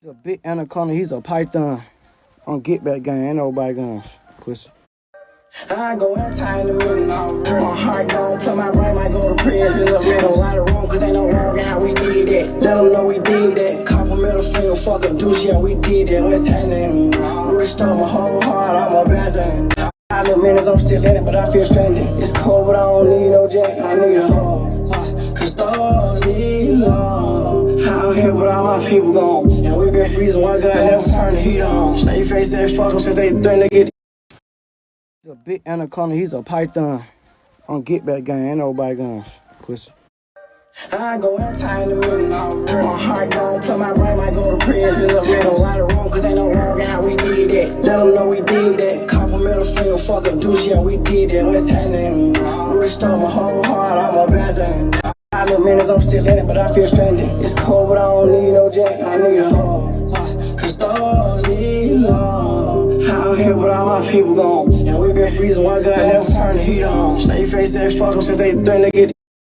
He's a big anaconda, he's a python. On get back gang, ain't nobody guns. Pussy. I go anti in the middle, my heart gon' play my brain, might go to prison in the middle. Right or wrong, cause ain't no wrong in how we did that. Let them know we did that. Couple middle finger, fuck a douche, yeah, we did that. What's happening? Restore my whole heart, I'm abandoned. 5 minutes, I'm still in it, but I feel stranded. It's cold, but I don't need no jack, I need a hoe. Cause stars need love. Out here, but all my people gone. And we been freezing, one gun never turn the heat on. Snake face said fuck them since they think they get. He's a big anaconda, he's a python. On get back gang, ain't nobody guns. Pussy. I go anti in the middle, my heart gon' play my brain, might go to prison in the middle. Right or wrong, cause ain't no wrong in how we did that. Let them know we did that. Couple middle finger, fuck a douche, yeah, we did that. What's happening? Restore my whole heart, I'm abandoned. 5 minutes, I'm still in it, but I feel stranded. It's cold, but I don't need no jack, I need a hoe. Cause stars need love. Out here, but all my people gone. And we been freezing, one gun never turn the heat on. Snake face said fuck them since they think they get.